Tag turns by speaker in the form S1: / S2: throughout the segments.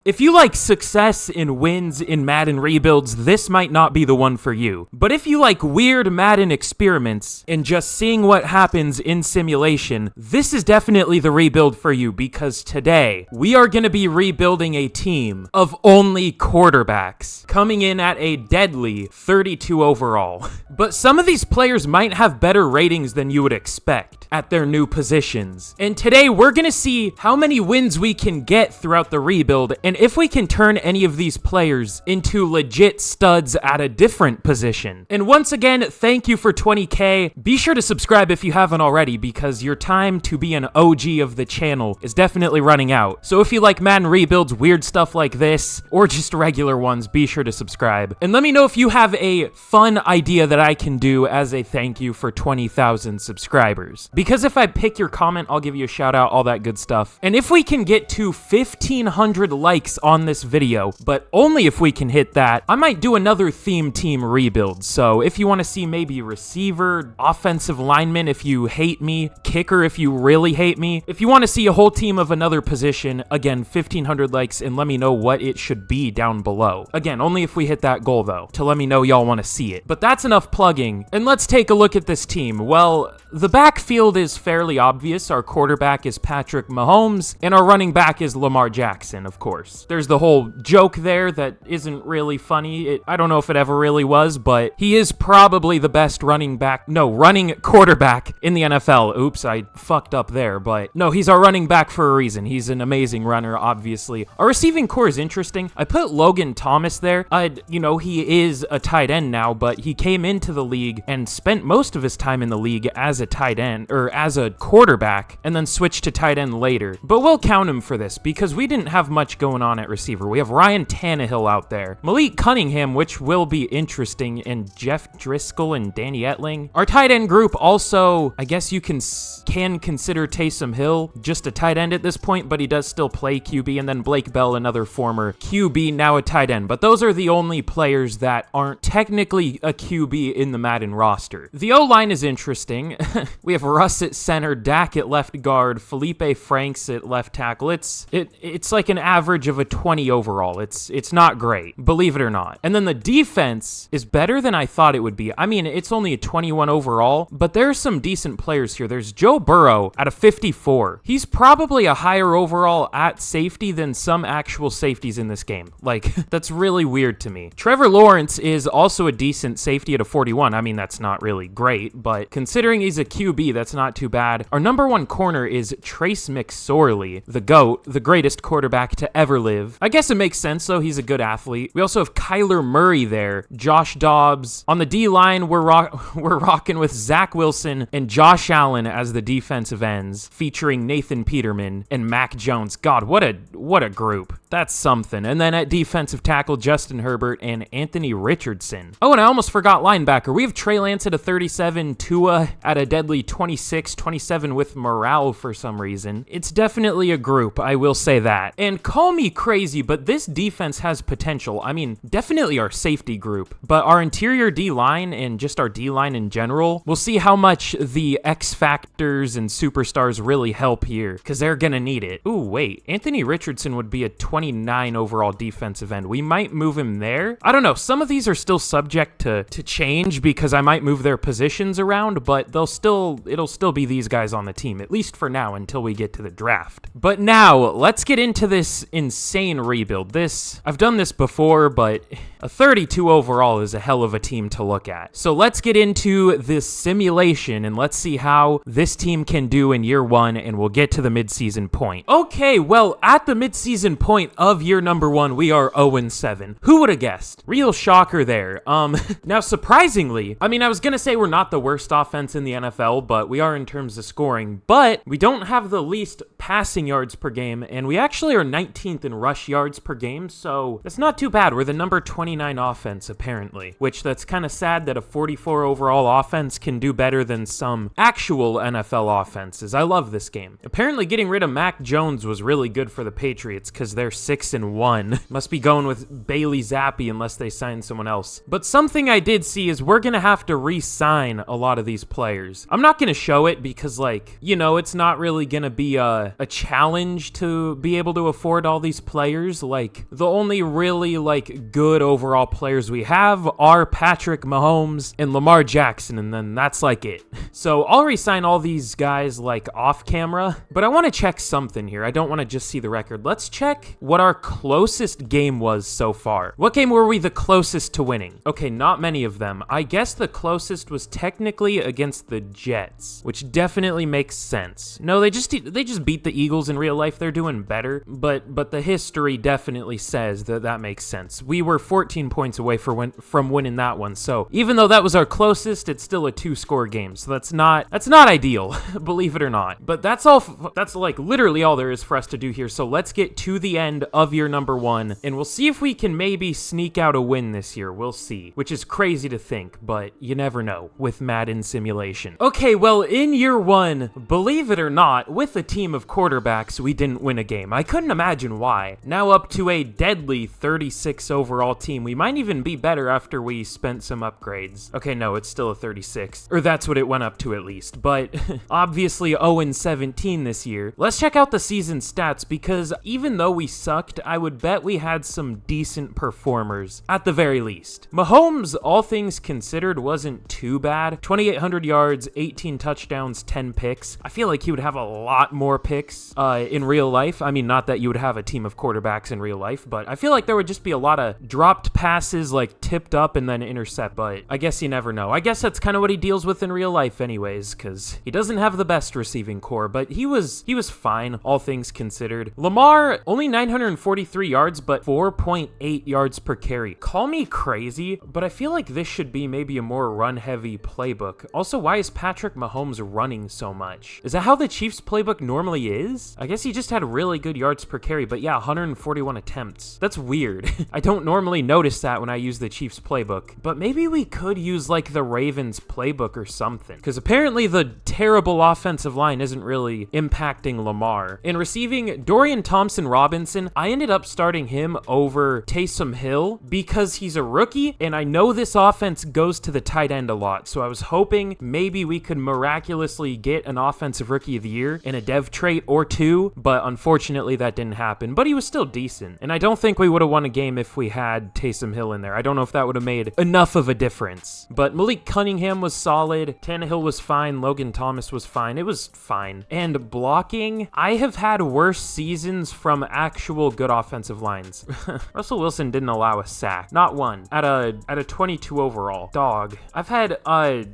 S1: If you like success and wins in Madden rebuilds, this might not be the one for you. But if you like weird Madden experiments and just seeing what happens in simulation, this is definitely the rebuild for you, because today we are going to be rebuilding a team of only quarterbacks, coming in at a deadly 32 overall. But some of these players might have better ratings than you would expect at their new positions. And today we're going to see how many wins we can get throughout the rebuild, and if we can turn any of these players into legit studs at a different position. And once again, thank you for 20K. Be sure to subscribe if you haven't already, because your time to be an OG of the channel is definitely running out. So if you like Madden rebuilds, weird stuff like this, or just regular ones, be sure to subscribe. And let me know if you have a fun idea that I can do as a thank you for 20,000 subscribers. Because if I pick your comment, I'll give you a shout out, all that good stuff. And if we can get to 1,500 likes on this video, but only if we can hit that, I might do another theme team rebuild. So if you want to see maybe receiver, offensive lineman if you hate me, kicker if you really hate me, if you want to see a whole team of another position, again, 1,500 likes, and let me know what it should be down below. Again, only if we hit that goal though, to let me know y'all want to see it. But that's enough plugging, and let's take a look at this team. Well, the backfield is fairly obvious. Our quarterback is Patrick Mahomes, and our running back is Lamar Jackson, of course. There's the whole joke there that isn't really funny. I don't know if it ever really was, but he is probably the best running quarterback in the NFL. Oops, I fucked up there, but no, he's our running back for a reason. He's an amazing runner, obviously. Our receiving core is interesting. I put Logan Thomas there. He is a tight end now, but he came into the league and spent most of his time in the league as a tight end, or as a quarterback, and then switched to tight end later. But we'll count him for this, because we didn't have much going on at receiver. We have Ryan Tannehill out there, Malik Cunningham, which will be interesting, and Jeff Driscoll and Danny Etling. Our tight end group also, I guess you can consider Taysom Hill just a tight end at this point, but he does still play QB, and then Blake Bell, another former QB, now a tight end. But those are the only players that aren't technically a QB in the Madden roster. The O-line is interesting. We have Russ at center, Dak at left guard, Felipe Franks at left tackle. It's like an average of a 20 overall. It's not great, believe it or not. And then the defense is better than I thought it would be. I mean, it's only a 21 overall, but there's some decent players here. There's Joe Burrow at a 54. He's probably a higher overall at safety than some actual safeties in this game. Like, that's really weird to me. Trevor Lawrence is also a decent safety at a 41. I mean, that's not really great, but considering he's a QB, that's not too bad. Our number one corner is Trace McSorley, the GOAT, the greatest quarterback to ever live. I guess it makes sense, though. He's a good athlete. We also have Kyler Murray there, Josh Dobbs. On the D-line, we're rocking with Zach Wilson and Josh Allen as the defensive ends, featuring Nathan Peterman and Mac Jones. God, what a group. That's something. And then at defensive tackle, Justin Herbert and Anthony Richardson. Oh, and I almost forgot linebacker. We have Trey Lance at a 37, Tua at a deadly 26, 27 with morale for some reason. It's definitely a group, I will say that. And call me crazy, but this defense has potential. I mean, definitely our safety group, but our interior D-line and just our D-line in general, we'll see how much the X factors and superstars really help here, because they're gonna need it. Ooh, wait, Anthony Richardson would be a 29 overall defensive end. We might move him there. I don't know. Some of these are still subject to change, because I might move their positions around, but it'll still be these guys on the team, at least for now, until we get to the draft. But now, let's get into this insane rebuild. I've done this before, but a 32 overall is a hell of a team to look at. So let's get into this simulation, and let's see how this team can do in year one, and we'll get to the midseason point. Okay, well, at the midseason point of year number one, we are 0-7. Who would have guessed? Real shocker there. Now, surprisingly, I mean, I was gonna say we're not the worst offense in the NFL, but we are in terms of scoring, but we don't have the least passing yards per game, and we actually are 19th in rush yards per game, so that's not too bad. We're the number 29 offense, apparently, which that's kind of sad that a 44 overall offense can do better than some actual NFL offenses. I love this game. Apparently, getting rid of Mac Jones was really good for the Patriots, because their 6-1. Must be going with Bailey Zappi unless they sign someone else. But something I did see is we're gonna have to re-sign a lot of these players. I'm not gonna show it because, like, you know, it's not really gonna be a challenge to be able to afford all these players. Like, the only really, like, good overall players we have are Patrick Mahomes and Lamar Jackson, and then that's like it. So I'll re-sign all these guys, like, off camera, but I want to check something here. I don't want to just see the record. Let's check what our closest game was so far. What game were we the closest to winning? Okay, not many of them. I guess the closest was technically against the Jets, which definitely makes sense. No, they just beat the Eagles in real life. They're doing better, but the history definitely says that makes sense. We were 14 points away from winning that one. So even though that was our closest, it's still a 2-score game. So that's not ideal, believe it or not. But that's like literally all there is for us to do here. So let's get to the end of year number 1, and we'll see if we can maybe sneak out a win this year. We'll see, which is crazy to think, but you never know with Madden simulation. Okay, well, in year 1, believe it or not, with a team of quarterbacks, we didn't win a game. I couldn't imagine why. Now up to a deadly 36 overall team. We might even be better after we spent some upgrades. Okay, no, it's still a 36, or that's what it went up to at least, but obviously 0-17 this year. Let's check out the season stats, because even though we sucked, I would bet we had some decent performers at the very least. Mahomes, all things considered, wasn't too bad. 2,800 yards, 18 touchdowns, 10 picks. I feel like he would have a lot more picks in real life. I mean, not that you would have a team of quarterbacks in real life, but I feel like there would just be a lot of dropped passes, like tipped up and then intercept, but I guess you never know. I guess that's kind of what he deals with in real life anyways, because he doesn't have the best receiving core, but he was fine, all things considered. Lamar, only 943 yards, but 4.8 yards per carry. Call me crazy, but I feel like this should be maybe a more run-heavy playbook. Also, why is Patrick Mahomes running so much? Is that how the Chiefs playbook normally is? I guess he just had really good yards per carry, but yeah, 141 attempts. That's weird. I don't normally notice that when I use the Chiefs playbook, but maybe we could use like the Ravens playbook or something, because apparently the terrible offensive line isn't really impacting Lamar. In receiving, Dorian Thompson-Robinson, I ended up starting him over Taysom Hill because he's a rookie, and I know this offense goes to the tight end a lot, so I was hoping maybe we could miraculously get an offensive rookie of the year in a dev trait or two, but unfortunately that didn't happen, but he was still decent, and I don't think we would have won a game if we had Taysom Hill in there. I don't know if that would have made enough of a difference, but Malik Cunningham was solid, Tannehill was fine, Logan Thomas was fine, it was fine. And blocking, I have had worse seasons from actual good offensive lines. Russell Wilson didn't allow a sack, not one, at a 22 overall. Dog. I've had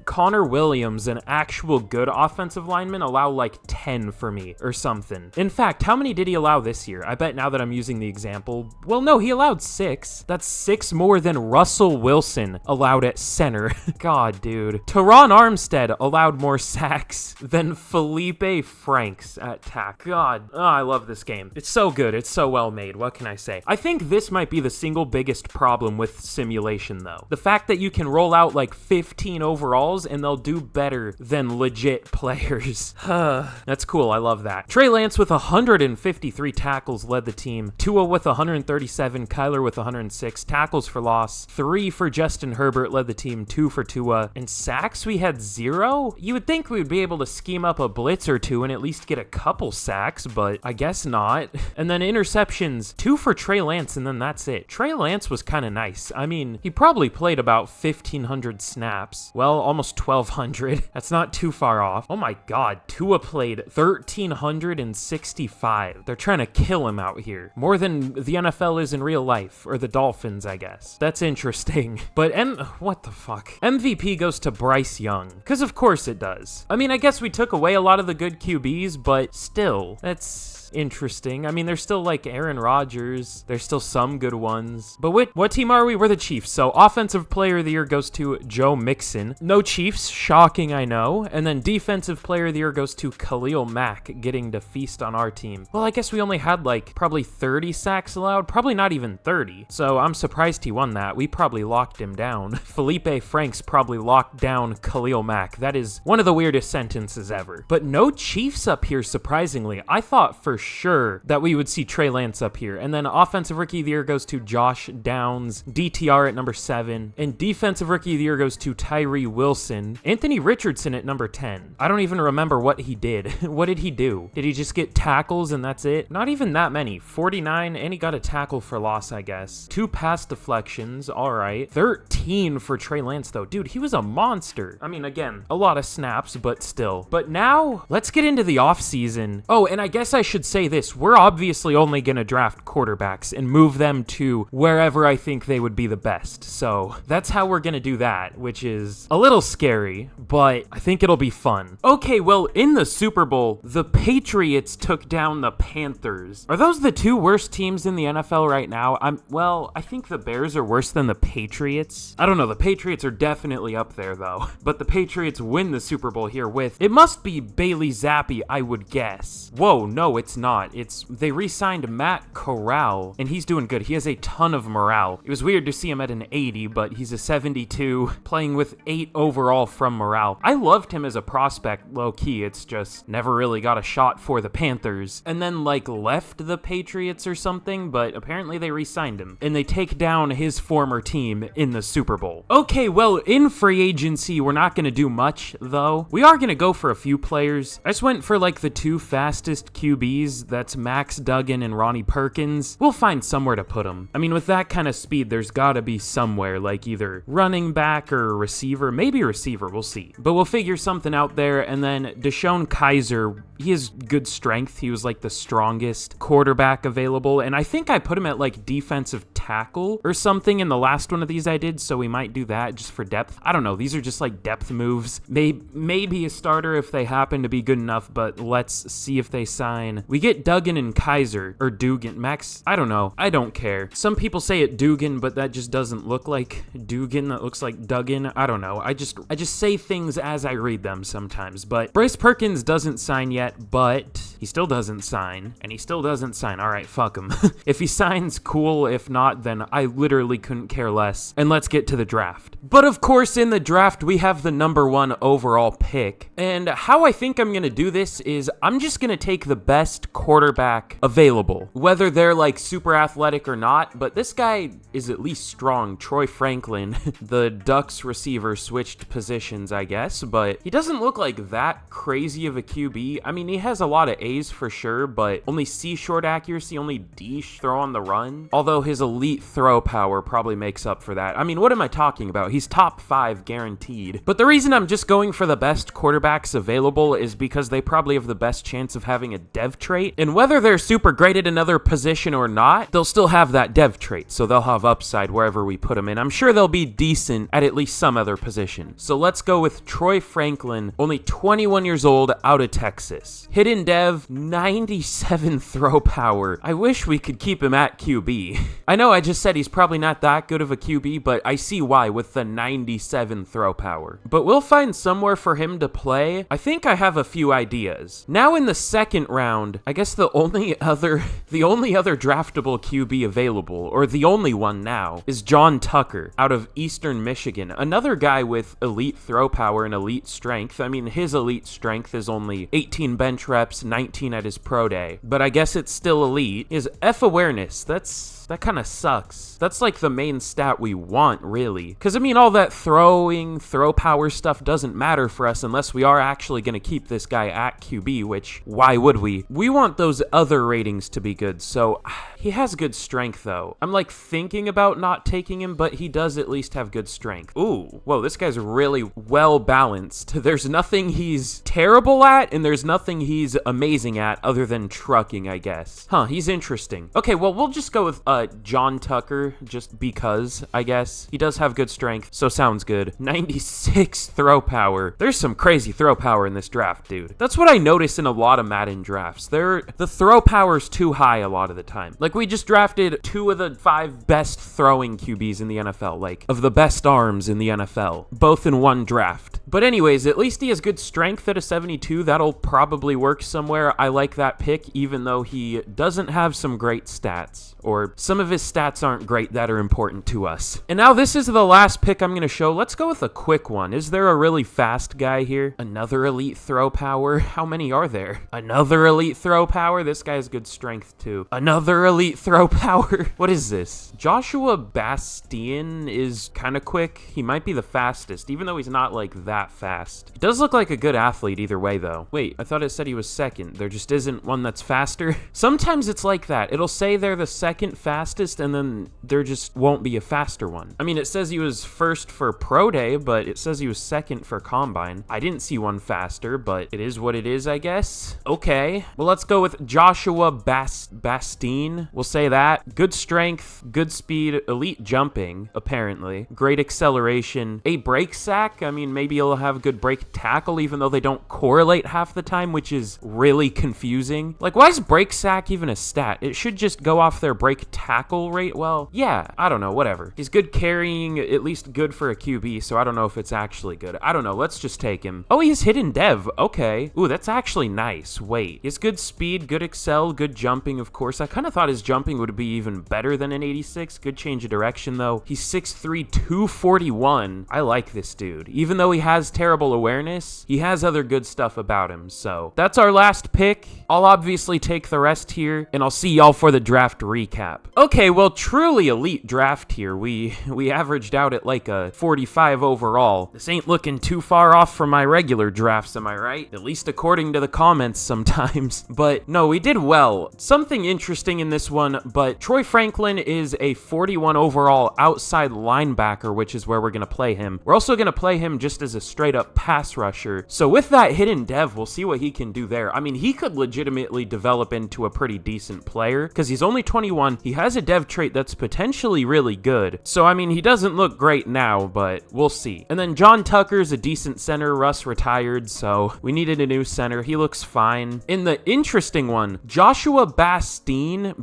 S1: Connor Williams, an actual good offensive lineman, allow like 10 for me or something. In fact, how many did he allow this year? I bet now that I'm using the example, well, no, he allowed 6. That's 6 more than Russell Wilson allowed at center. God, dude. Teron Armstead allowed more sacks than Felipe Franks at tack. God, I love this game. It's so good. It's so well made. What can I say? I think this might be the single biggest problem with simulation, though. The fact that you can roll out like 15 overalls and they'll do better than legit players. That's cool. I love that. Trey Lance with 153 tackles led the team. Tua with 137. Kyler with 106. Tackles for loss. 3 for Justin Herbert led the team. 2 for Tua. And sacks, we had 0? You would think we would be able to scheme up a blitz or two and at least get a couple sacks, but I guess not. And then interceptions, 2 for Trey Lance, and then that's it. Trey Lance was kind of nice. I mean, he probably played about 1,500 snaps. Well, almost 1,200. That's not too far off. Oh my God, Tua played 1,365. They're trying to kill him out here. More than the NFL is in real life, or the Dolphins, I guess. That's interesting. But what the fuck? MVP goes to Bryce Young, because of course it does. I mean, I guess we took away a lot of the good QBs, but still, that's interesting. I mean, there's still like Aaron Rodgers. There's still some good ones. But what team are we? We're the Chiefs. So offensive player of the year goes to Joe Mixon. No Chiefs. Shocking, I know. And then defensive player of the year goes to Khalil Mack, getting to feast on our team. Well, I guess we only had like probably 30 sacks allowed. Probably not even 30. So I'm surprised he won that. We probably locked him down. Felipe Franks probably locked down Khalil Mack. That is one of the weirdest sentences ever. But no Chiefs up here, surprisingly. I thought for sure that we would see Trey Lance up here. And then offensive rookie of the year goes to Josh Downs, DTR at number 7. And defensive rookie of the year goes to Tyree Wilson. Anthony Richardson at number 10. I don't even remember what he did. What did he do? Did he just get tackles and that's it? Not even that many. 49, and he got a tackle for loss, I guess. 2 pass deflections, all right. 13 for Trey Lance, though. Dude, he was a monster. I mean, again, a lot of snaps, but still. But now, let's get into the offseason. Oh, and I guess I should say this. We're obviously only going to draft quarterbacks and move them to wherever I think they would be the best. So that's how we're going to do that, which is a little scary, but I think it'll be fun. Okay, well, in the Super Bowl, the Patriots took down the Panthers. Are those the 2 worst teams in the NFL right now? I think the Bears are worse than the Patriots. I don't know. The Patriots are definitely up there, though. But the Patriots win the Super Bowl here with, it must be Bailey Zappi, I would guess. Whoa, no, it's not. They re-signed Matt Corral, and he's doing good. He has a ton of morale. It was weird to see him at an 80, but he's a 72, playing with 8 overall from morale. I loved him as a prospect, low-key. It's just never really got a shot for the Panthers. And then, left the Patriots or something, but apparently they re-signed him. And they take down his former team in the Super Bowl. Okay, well, in free agency, we're not going to do much, though. We are going to go for a few players. I just went for, the 2 fastest QBs. That's Max Duggan and Ronnie Perkins. We'll find somewhere to put them. I mean, with that kind of speed, there's got to be somewhere, either running back or receiver. Maybe receiver, we'll see. But we'll figure something out there. And then Deshaun Kaiser, he has good strength. He was, the strongest quarterback available. And I think I put him at, defensive tackle or something in the last one of these I did, so we might do that just for depth. I don't know. These are just depth moves. Maybe a starter if they happen to be good enough, but let's see if they sign. We get Duggan and Kaiser, or Dugan. Max, I don't know. I don't care. Some people say it Dugan, but that just doesn't look like Dugan. That looks like Duggan. I don't know. I just say things as I read them sometimes, but Bryce Perkins doesn't sign yet, but he still doesn't sign, and he still doesn't sign. All right, fuck him. If he signs, cool. If not, then I literally couldn't care less. And let's get to the draft. But of course, in the draft, we have the number 1 overall pick. And how I think I'm going to do this is I'm just going to take the best quarterback available, whether they're super athletic or not. But this guy is at least strong. Troy Franklin, the Ducks receiver, switched positions, I guess, but he doesn't look like that crazy of a QB. I mean, he has a lot of A's for sure, but only C short accuracy, only D throw on the run. Although his elite throw power probably makes up for that. I mean, what am I talking about? He's top 5 guaranteed. But the reason I'm just going for the best quarterbacks available is because they probably have the best chance of having a dev trait. And whether they're super great at another position or not, they'll still have that dev trait. So they'll have upside wherever we put them in. I'm sure they'll be decent at least some other position. So let's go with Troy Franklin, only 21 years old, out of Texas. Hidden dev, 97 throw power. I wish we could keep him at QB. I know I just said he's probably not that good of a QB, but I see why with the 97 throw power. But we'll find somewhere for him to play. I think I have a few ideas. Now in the second round, I guess the only other draftable QB available, or the only one now, is John Tucker out of Eastern Michigan. Another guy with elite throw power and elite strength. I mean, his elite strength is only 18 bench reps, 19 at his pro day, but I guess it's still elite. His F awareness, that kind of sucks. That's the main stat we want, really. Because, I mean, all that throw power stuff doesn't matter for us unless we are actually going to keep this guy at QB, which, why would we? We want those other ratings to be good, so he has good strength, though. I'm, thinking about not taking him, but he does at least have good strength. Ooh, whoa, this guy's really well-balanced. There's nothing he's terrible at, and there's nothing he's amazing at other than trucking, I guess. Huh, he's interesting. Okay, well, we'll just go with John Tucker, just because, I guess. He does have good strength, so sounds good. 96 throw power. There's some crazy throw power in this draft, dude. That's what I notice in a lot of Madden drafts. The throw power's too high a lot of the time. We just drafted 2 of the 5 best throwing QBs in the NFL, of the best arms in the NFL, both in one draft. But anyways, at least he has good strength at a 72. That'll probably work somewhere. I like that pick, even though he doesn't have some great stats, or some of his stats aren't great that are important to us. And now this is the last pick I'm going to show. Let's go with a quick one. Is there a really fast guy here? Another elite throw power? How many are there? Another elite throw power? This guy has good strength too. Another elite throw power? What is this? Joshua Bastien is kind of quick. He might be the fastest, even though he's not like that fast. He does look like a good athlete either way though. Wait, I thought it said he was second. There just isn't one that's faster. Sometimes it's like that. It'll say they're the second fastest and then there just won't be a faster one. I mean, it says he was first for Pro Day, but it says he was second for Combine. I didn't see one faster, but it is what it is, I guess. Okay, well, let's go with Joshua Bastien. We'll say that. Good strength, good speed, elite jumping, apparently. Great acceleration. A break sack. I mean, maybe he'll have good break tackle, even though they don't correlate half the time, which is really confusing. Like, why is break sack even a stat? It should just go off their break tackle rate. Well, yeah, I don't know, whatever. He's good carrying, at least good for a QB, so I don't know if it's actually good. I don't know, let's just take him. Oh, he's hidden dev. Okay. Ooh, that's actually nice. Wait. He has good speed, good excel, good jumping, of course. I kind of thought his jumping would be even better than an 86. Good change of direction, though. He's 6'3", 241. I like this dude. Even though he has terrible awareness, he has other good stuff about him, so that's our last pick. I'll obviously take the rest here, and I'll see y'all for the draft recap. Okay, well, truly elite draft here. We averaged out at like a 45 overall. This ain't looking too far off from my regular drafts, am I right? At least according to the comments sometimes. But no, we did well. Something interesting in this one, but Troy Franklin is a 41 overall outside linebacker, which is where we're going to play him. We're also going to play him just as a straight up pass rusher. So with that hidden dev, we'll see what he can do there. I mean, he could legitimately develop into a pretty decent player because he's only 21. He has a dev trait that's potentially really good. So, I mean, he doesn't look great now, but we'll see. And then John Tucker's a decent center. Russ retired, so we needed a new center. He looks fine. In the interesting one, Joshua Bastien,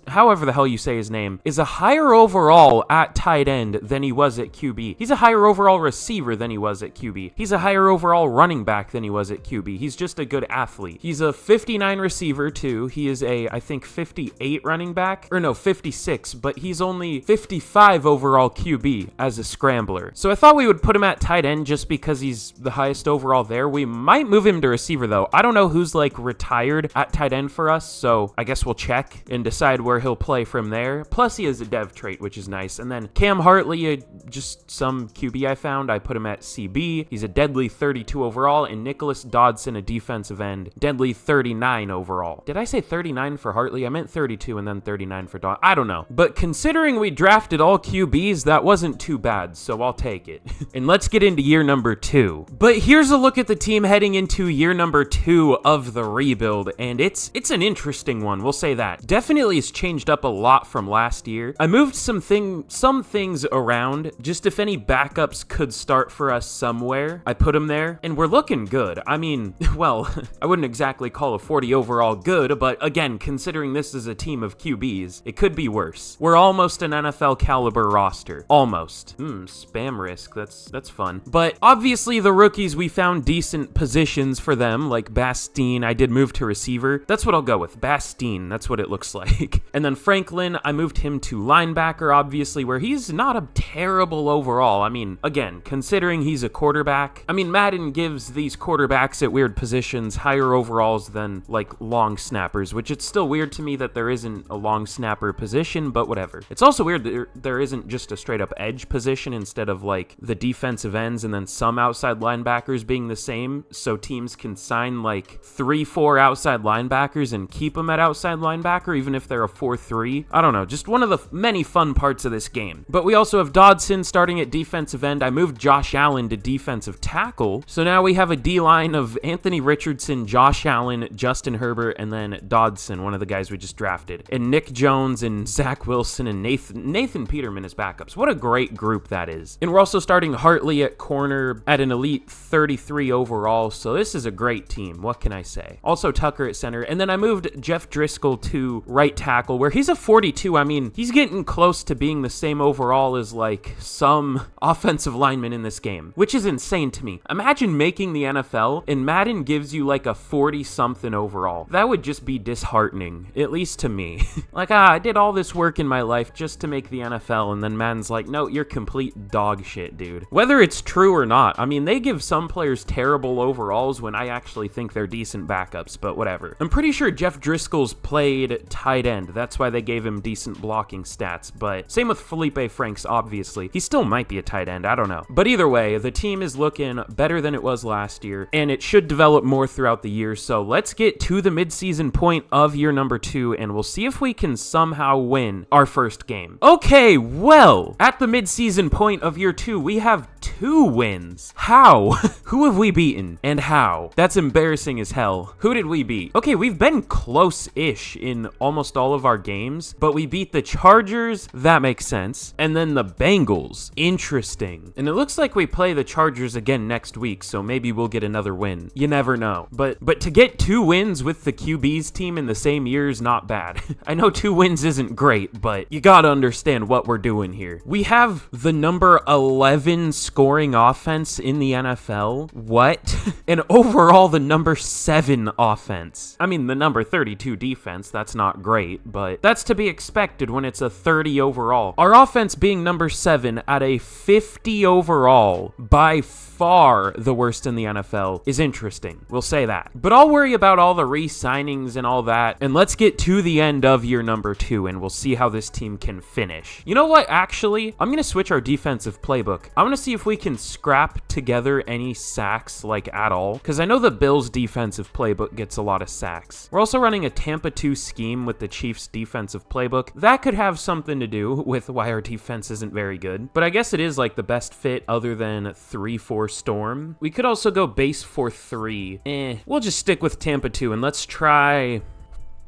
S1: however the hell you say his name, is a higher overall at tight end than he was at QB. He's a higher overall receiver than he was at QB. He's a higher overall running back than he was at QB. He's just a good athlete. He's a 59 receiver too. He is a, I think, 58 running back, or no, 56, but he's only 55 overall QB as a scrambler. So I thought we would put him at tight end just because he's the highest overall there. We might move him to receiver though. I don't know who's like retired at tight end for us, so I guess we'll check and decide where he'll play from there. Plus he has a dev trait, which is nice. And then Cam Hartley, just some QB I found, I put him at CB. He's a deadly 32 overall, and Nicholas Dodson, a defensive end, deadly 39 overall. Did I say 39 for Hartley? I meant 32 and then 39 for Dodson. I don't know. But considering we drafted all QBs, that wasn't too bad, so I'll take it. And let's get into year number 2. But here's a look at the team heading into year number 2 of the rebuild, and it's an interesting one, we'll say that. Definitely has changed up a lot from last year. I moved some things around, just if any backups could start for us somewhere. I put them there, and we're looking good. I mean, well, I wouldn't exactly call a 40 overall good, but again, considering this is a team of QBs, it could be worse. We're almost an NFL caliber roster. Almost. Spam risk. That's fun. But obviously the rookies, we found decent positions for them, like Bastien. I did move to receiver. That's what I'll go with. Bastien. That's what it looks like. And then Franklin, I moved him to linebacker, obviously, where he's not a terrible overall. I mean, again, considering he's a quarterback, I mean, Madden gives these quarterbacks at weird positions higher overalls than like long snappers, which it's still weird to me that there isn't a long snapper position, but whatever. It's also weird that there isn't just a straight up edge position instead of like the defensive ends and then some outside linebackers being the same, so teams can sign like 3-4 outside linebackers and keep them at outside linebacker even if they're a 4-3. I don't know, just one of the many fun parts of this game. But we also have Dodson starting at defensive end. I moved Josh Allen to defensive tackle, so now we have a D-line of Anthony Richardson, Josh Allen, Justin Herbert, and then Dodson, one of the guys we just drafted, and Nick Jones and Zach Wilson and Nathan Peterman as backups. What a great group that is. And we're also starting Hartley at corner at an elite 33 overall, so this is a great team. What can I say? Also Tucker at center, and then I moved Jeff Driscoll to right tackle, where he's a 42. I mean, he's getting close to being the same overall as like some offensive lineman in this game, which is insane to me. Imagine making the NFL and Madden gives you like a 40-something overall. That would just be disheartening, at least to me. Like, did all this work in my life just to make the NFL, and then Madden's like, no, you're complete dog shit, dude. Whether it's true or not, I mean, they give some players terrible overalls when I actually think they're decent backups, but whatever. I'm pretty sure Jeff Driscoll's played tight end. That's why they gave him decent blocking stats, but same with Felipe Franks, obviously. He still might be a tight end, I don't know. But either way, the team is looking better than it was last year, and it should develop more throughout the year, so let's get to the midseason point of year number 2, and we'll see if we can somehow win our first game. Okay, well, at the midseason point of year 2, we have 2 wins. How? Who have we beaten, and how? That's embarrassing as hell. Who did we beat? Okay, we've been close-ish in almost all of our games, but we beat the Chargers. That makes sense. And then the Bengals. Interesting. And it looks like we play the Chargers again next week, so maybe we'll get another win. You never know. But to get 2 wins with the QB's team in the same year is not bad. I know 2 wins isn't great, but you gotta understand what we're doing here. We have the number 11 scoring offense in the NFL. What? And overall the number 7 offense. I mean, the number 32 defense, that's not great, but that's to be expected when it's a 30 overall. Our offense being number 7 at a 50 overall, by far the worst in the NFL, is interesting. We'll say that. But I'll worry about all the re-signings and all that, and let's get to the end of year number 2, and we'll see how this team can finish. You know what, actually? I'm going to switch our defensive playbook. I want to see if we can scrap together any sacks, like, at all, because I know the Bills' defensive playbook gets a lot of sacks. We're also running a Tampa 2 scheme with the Chiefs' defensive playbook. That could have something to do with why our defense isn't very good, but I guess it is, like, the best fit other than 3-4 Storm. We could also go base 4-3. We'll just stick with Tampa 2, and let's try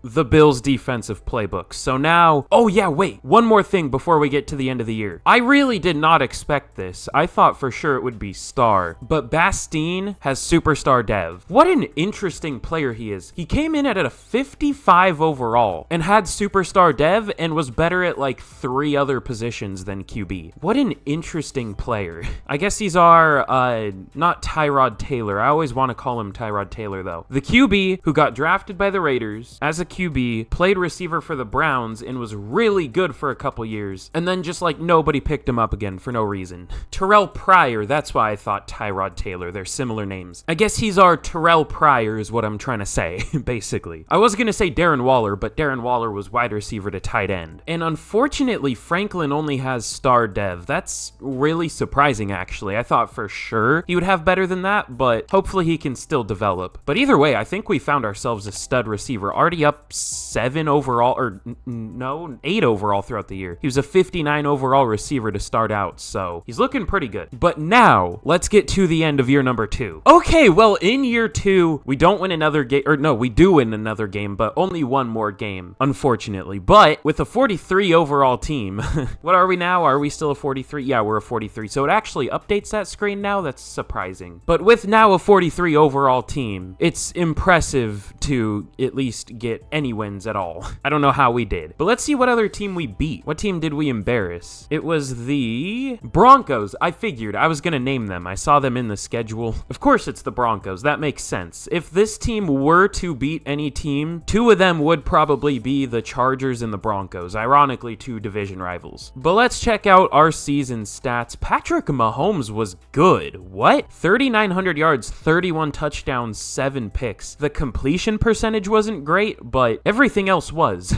S1: the Bills' defensive playbook. So now, oh yeah, wait, one more thing before we get to the end of the year. I really did not expect this. I thought for sure it would be star, but Bastine has superstar dev. What an interesting player he is. He came in at a 55 overall and had superstar dev and was better at like 3 other positions than QB. What an interesting player. I guess he's our, not Tyrod Taylor. I always want to call him Tyrod Taylor though. The QB who got drafted by the Raiders as a QB, played receiver for the Browns, and was really good for a couple years, and then just like nobody picked him up again for no reason. Terrell Pryor, that's why I thought Tyrod Taylor. They're similar names. I guess he's our Terrell Pryor is what I'm trying to say, basically. I was gonna say Darren Waller, but Darren Waller was wide receiver to tight end. And unfortunately, Franklin only has star dev. That's really surprising, actually. I thought for sure he would have better than that, but hopefully he can still develop. But either way, I think we found ourselves a stud receiver, already up 7 overall, or no, 8 overall throughout the year. He was a 59 overall receiver to start out, so he's looking pretty good. But now, let's get to the end of year number 2. Okay, well, in year 2, we don't win another game, or no, we do win another game, but only one more game, unfortunately. But with a 43 overall team, what are we now? Are we still a 43? Yeah, we're a 43, so it actually updates that screen now. That's surprising. But with now a 43 overall team, it's impressive to at least get any wins at all. I don't know how we did. But let's see what other team we beat. What team did we embarrass? It was the Broncos. I figured I was going to name them. I saw them in the schedule. Of course it's the Broncos. That makes sense. If this team were to beat any team, 2 of them would probably be the Chargers and the Broncos. Ironically, 2 division rivals. But let's check out our season stats. Patrick Mahomes was good. What? 3,900 yards, 31 touchdowns, 7 picks. The completion percentage wasn't great, but everything else was.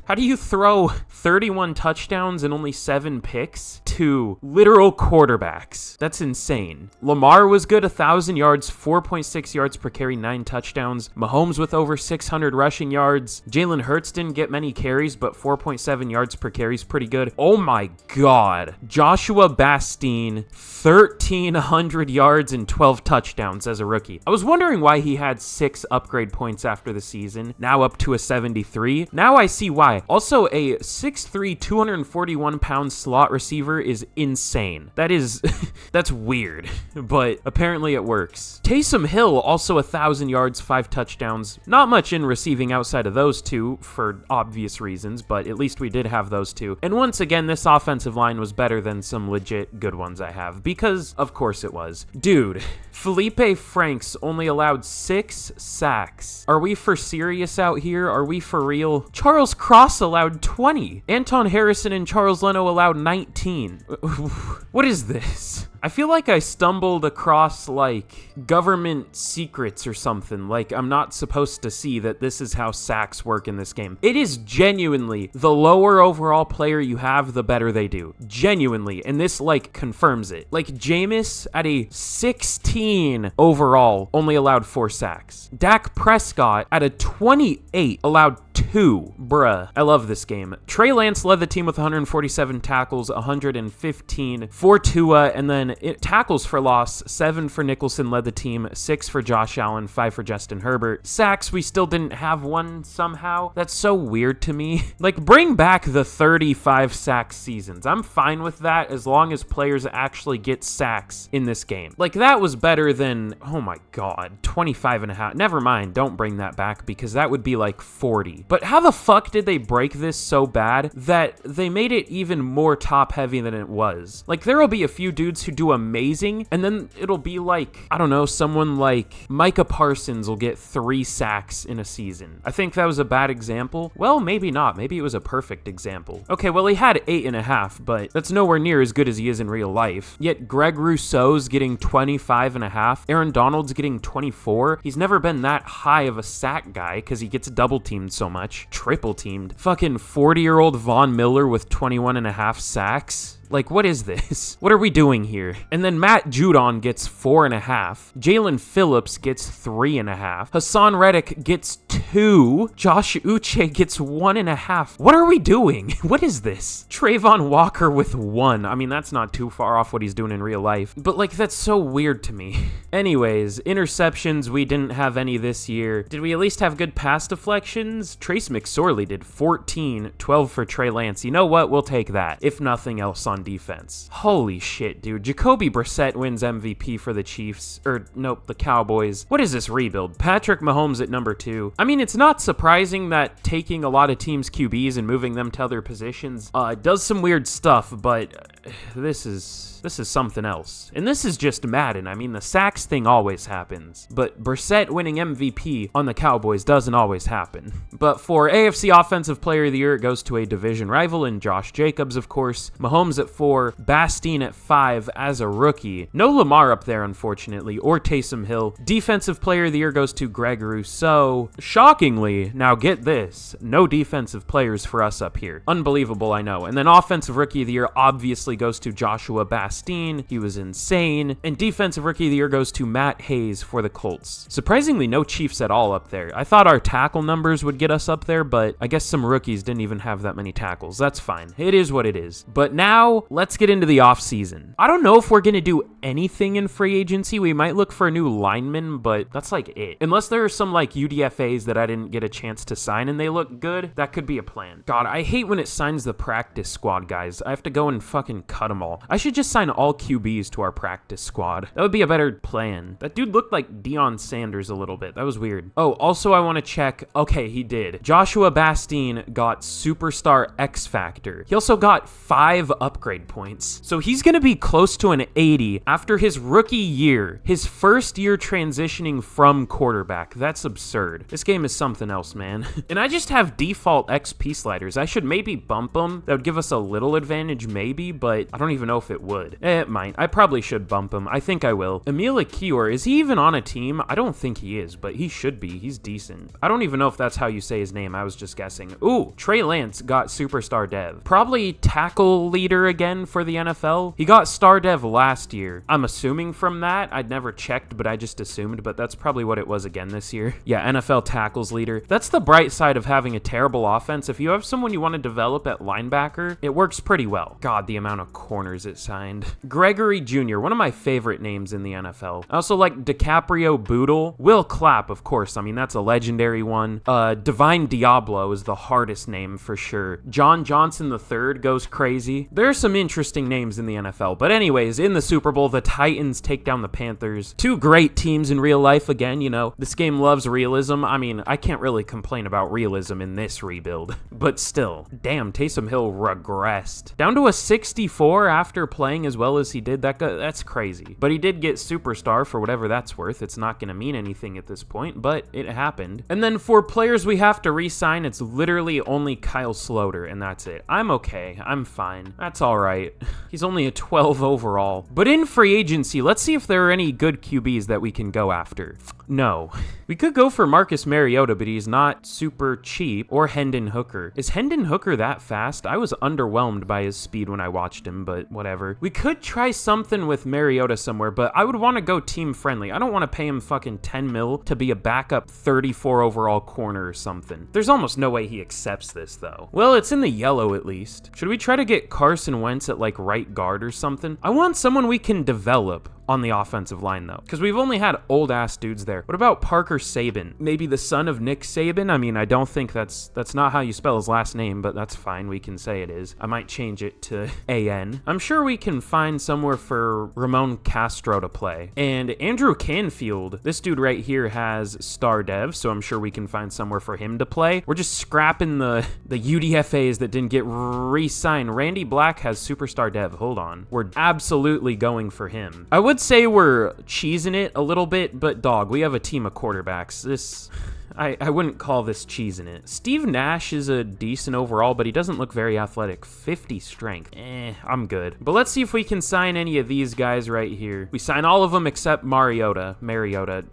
S1: How do you throw 31 touchdowns and only 7 picks to literal quarterbacks? That's insane. Lamar was good, 1,000 yards, 4.6 yards per carry, 9 touchdowns. Mahomes with over 600 rushing yards. Jalen Hurts didn't get many carries, but 4.7 yards per carry is pretty good. Oh my God. Joshua Bastine, 1,300 yards and 12 touchdowns as a rookie. I was wondering why he had 6 upgrade points after the season, now up to a 73. Now I see why. Also, a 6'3", 241-pound slot receiver is insane. That is, that's weird, but apparently it works. Taysom Hill, also 1,000 yards, 5 touchdowns. Not much in receiving outside of those 2 for obvious reasons, but at least we did have those 2. And once again, this offensive line was better than some legit good ones I have, because of course it was. Dude, Felipe Franks only allowed 6 sacks. Are we for serious out out here? Are we for real? Charles Cross allowed 20. Anton Harrison and Charles Leno allowed 19. What is this? I feel like I stumbled across, like, government secrets or something. Like, I'm not supposed to see that this is how sacks work in this game. It is genuinely the lower overall player you have, the better they do. Genuinely. And this, like, confirms it. Like, Jameis at a 16 overall only allowed 4 sacks. Dak Prescott at a 28 allowed 2. Bruh. I love this game. Trey Lance led the team with 147 tackles, 115 for Tua, and then tackles for loss, 7 for Nicholson led the team, 6 for Josh Allen, 5 for Justin Herbert. Sacks, we still didn't have one somehow. That's so weird to me. Like, bring back the 35 sack seasons. I'm fine with that as long as players actually get sacks in this game. Like, that was better than, oh my god, 25 and a half. Never mind, don't bring that back because that would be like 40. But how the fuck did they break this so bad that they made it even more top heavy than it was? Like, there will be a few dudes who do amazing, and then it'll be like, I don't know, someone like Micah Parsons will get 3 sacks in a season. I think that was a bad example. Well, maybe not. Maybe it was a perfect example. Okay, well, he had 8.5, but that's nowhere near as good as he is in real life. Yet Greg Rousseau's getting 25.5. Aaron Donald's getting 24. He's never been that high of a sack guy because he gets double teamed so much. Triple teamed. Fucking 40-year-old Von Miller with 21.5 sacks. Like, what is this? What are we doing here? And then Matt Judon gets 4.5. Jalen Phillips gets 3.5. Hassan Reddick gets 2. Josh Uche gets 1.5. What are we doing? What is this? Trayvon Walker with 1. I mean, that's not too far off what he's doing in real life. But, like, that's so weird to me. Anyways, interceptions, we didn't have any this year. Did we at least have good pass deflections? Trace McSorley did 14, 12 for Trey Lance. You know what? We'll take that. If nothing else on defense. Holy shit, dude. Jacoby Brissett wins MVP for the Chiefs. Nope, the Cowboys. What is this rebuild? Patrick Mahomes at number 2. I mean, it's not surprising that taking a lot of teams' QBs and moving them to other positions does some weird stuff, but this is something else. And this is just Madden. I mean, the sacks thing always happens, but Brissett winning MVP on the Cowboys doesn't always happen. But for AFC Offensive Player of the Year, it goes to a division rival in Josh Jacobs, of course. Mahomes at 4, Bastine at 5 as a rookie. No Lamar up there, unfortunately, or Taysom Hill. Defensive Player of the Year goes to Greg Rousseau. Shockingly, now get this, no defensive players for us up here. Unbelievable, I know. And then Offensive Rookie of the Year obviously goes to Joshua Bastine. He was insane. And Defensive Rookie of the Year goes to Matt Hayes for the Colts. Surprisingly, no Chiefs at all up there. I thought our tackle numbers would get us up there, but I guess some rookies didn't even have that many tackles. That's fine. It is what it is. But now, let's get into the offseason. I don't know if we're going to do anything in free agency. We might look for a new lineman, but that's like it. Unless there are some like UDFAs that I didn't get a chance to sign and they look good, that could be a plan. God, I hate when it signs the practice squad guys. I have to go and fucking cut them all. I should just sign all QBs to our practice squad. That would be a better plan. That dude looked like Deion Sanders a little bit. That was weird. Oh, also I want to check. Okay, he did. Joshua Bastine got Superstar X Factor. He also got 5 upgrade points. So he's going to be close to an 80 after his rookie year, his first year transitioning from quarterback. That's absurd. This game is something else, man. And I just have default XP sliders. I should maybe bump them. That would give us a little advantage maybe, but I don't even know if it would. It might. I probably should bump him. I think I will. Emil Kior, is he even on a team? I don't think he is, but he should be. He's decent. I don't even know if that's how you say his name. I was just guessing. Ooh, Trey Lance got Superstar Dev. Probably tackle leader again for the NFL. He got Star Dev last year. I'm assuming from that. I'd never checked, but I just assumed, but that's probably what it was again this year. Yeah, NFL tackles leader. That's the bright side of having a terrible offense. If you have someone you want to develop at linebacker, it works pretty well. God, the amount of corners it signed. Gregory Jr., one of my favorite names in the NFL. I also like DiCaprio Boodle. Will Clapp, of course. I mean, that's a legendary one. Divine Diablo is the hardest name for sure. John Johnson III goes crazy. There are some interesting names in the NFL. But anyways, in the Super Bowl, the Titans take down the Panthers. 2 great teams in real life again, you know. This game loves realism. I mean, I can't really complain about realism in this rebuild. But still, damn, Taysom Hill regressed. Down to a 64 64 after playing as well as he did. That's crazy. But he did get superstar for whatever that's worth. It's not going to mean anything at this point, but it happened. And then for players we have to re-sign, it's literally only Kyle Sloter, and that's it. I'm okay. I'm fine. That's all right. He's only a 12 overall. But in free agency, let's see if there are any good QBs that we can go after. No. We could go for Marcus Mariota, but he's not super cheap. Or Hendon Hooker. Is Hendon Hooker that fast? I was underwhelmed by his speed when I watched him, but whatever. We could try something with Mariota somewhere, but I would want to go team friendly. I don't want to pay him fucking 10 mil to be a backup 34 overall corner or something. There's almost no way he accepts this, though. Well, it's in the yellow at least. Should we try to get Carson Wentz at like right guard or something? I want someone we can develop on the offensive line, though, because we've only had old-ass dudes there. What about Parker Sabin? Maybe the son of Nick Saban? I mean, I don't think that's not how you spell his last name, but that's fine. We can say it is. I might change it to A-N. I'm sure we can find somewhere for Ramon Castro to play. And Andrew Canfield, this dude right here has star dev, so I'm sure we can find somewhere for him to play. We're just scrapping the UDFAs that didn't get re-signed. Randy Black has superstar dev. Hold on. We're absolutely going for him. I would say we're cheesing it a little bit, but dog, we have a team of quarterbacks. I wouldn't call this cheesing it. Steve Nash is a decent overall, but he doesn't look very athletic. 50 strength. I'm good. But let's see if we can sign any of these guys right here. We sign all of them except Mariota.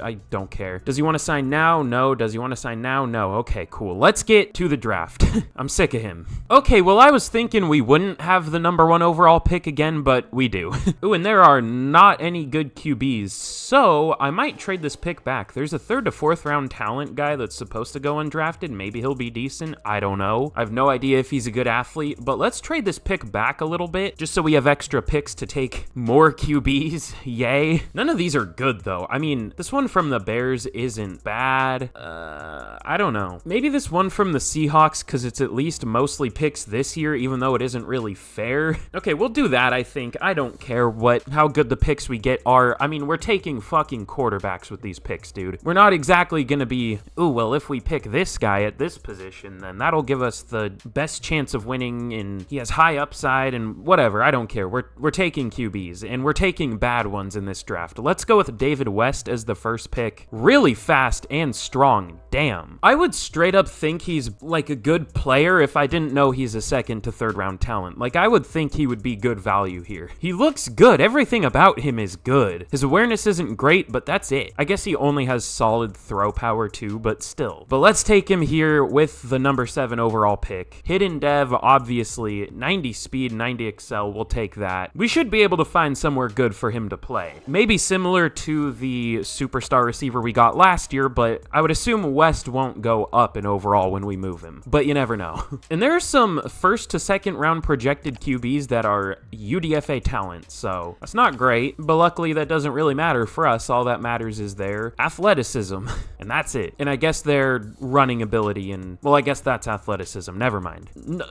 S1: I don't care. Does he want to sign now? No. Does he want to sign now? No. Okay, cool. Let's get to the draft. I'm sick of him. Okay, well, I was thinking we wouldn't have the #1 overall pick again, but we do. Ooh, and there are not any good QBs, so I might trade this pick back. There's a 3rd to 4th round talent guy that's supposed to go undrafted. Maybe he'll be decent. I don't know. I have no idea if he's a good athlete, but let's trade this pick back a little bit just so we have extra picks to take more QBs. Yay. None of these are good, though. I mean, this one from the Bears isn't bad. I don't know. Maybe this one from the Seahawks, because it's at least mostly picks this year, even though it isn't really fair. Okay, we'll do that, I think. I don't care how good the picks we get are. I mean, we're taking fucking quarterbacks with these picks, dude. We're not exactly gonna be, ooh, well, if we pick this guy at this position, then that'll give us the best chance of winning, and he has high upside, and whatever. I don't care. We're taking QBs, and we're taking bad ones in this draft. Let's go with David West as the first pick. Really fast and strong. Damn. I would straight up think he's like a good player if I didn't know he's a 2nd to 3rd round talent. Like, I would think he would be good value here. He looks good. Everything about him is good. His awareness isn't great, but that's it. I guess he only has solid throw power too, but still. But let's take him here with the #7 overall pick. Hidden dev, obviously. 90 speed, 90 excel. We'll take that. We should be able to find somewhere good for him to play. Maybe similar to the superstar receiver we got last year, but I would assume West won't go up in overall when we move him. But you never know. And there are some 1st to 2nd round projected QBs that are UDFA talent, so that's not great, but luckily that doesn't really matter for us. All that matters is their athleticism, and that's it. And I guess their running ability, and well, I guess that's athleticism. Never mind.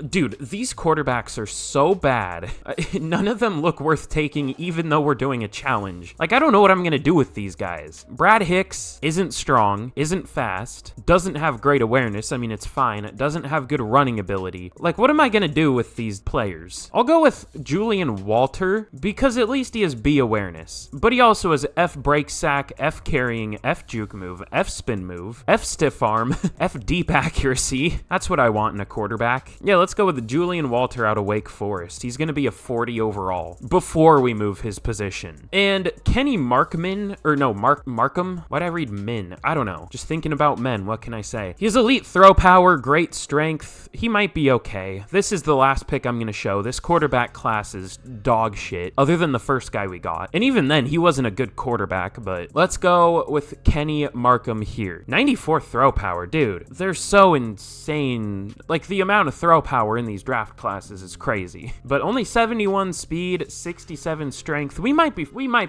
S1: Dude, these quarterbacks are so bad. None of them look worth taking, even though we're doing a challenge. Like, I don't know what I'm gonna do with these guys. Brad Hicks isn't strong, isn't fast, doesn't have great awareness. I mean, it's fine. It doesn't have good running ability. Like, what am I gonna do with these players? I'll go with Julian Walter, because at least he has B awareness. But he also has F break sack, F carrying, F juke move, F spin move, F stiff arm, F deep accuracy. That's what I want in a quarterback. Yeah, let's go with Julian Walter out of Wake Forest. He's gonna be a 40 overall before we move his position. And Kenny Markham. Why'd I read Min? I don't know. Just thinking about men, what can I say? He has elite throw power, great strength. He might be okay. This is the last pick I'm gonna show. This quarterback class is dog shit, other than the first guy we got. And even then, he wasn't a good quarterback, but let's go with Kenny Markham here. 94 throw power, dude. They're so insane. Like, the amount of throw power in these draft classes is crazy. But only 71 speed, 67 strength. We might be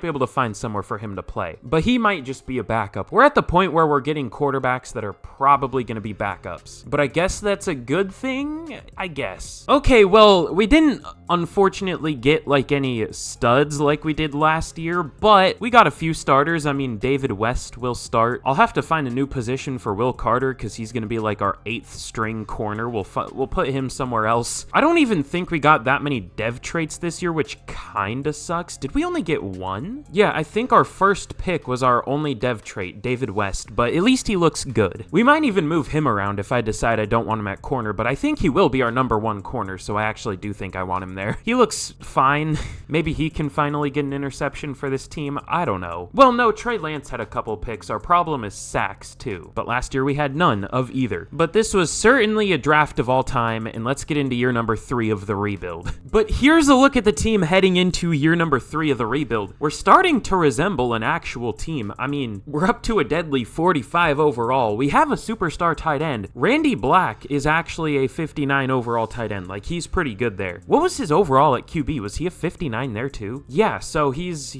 S1: able to find somewhere for him to play, but he might just be a backup. We're at the point where we're getting quarterbacks that are probably going to be backups, but I guess that's a good thing, I guess. Okay, well, we didn't unfortunately get like any studs like we did last year, but we got a few starters. I mean, David West will start. I'll have to find a new position interception for Will Carter because he's going to be like our 8th string corner. We'll put him somewhere else. I don't even think we got that many dev traits this year, which kinda sucks. Did we only get one? Yeah, I think our first pick was our only dev trait, David West, but at least he looks good. We might even move him around if I decide I don't want him at corner, but I think he will be our number 1 corner, so I actually do think I want him there. He looks fine. Maybe he can finally get an interception for this team. I don't know. Well, no, Trey Lance had a couple picks. Our problem is sacks, too. But last year we had none of either. But this was certainly a draft of all time, and let's get into year number 3 of the rebuild. But here's a look at the team heading into year number 3 of the rebuild. We're starting to resemble an actual team. I mean, we're up to a deadly 45 overall. We have a superstar tight end. Randy Black is actually a 59 overall tight end. Like, he's pretty good there. What was his overall at QB? Was he a 59 there too? Yeah, so he's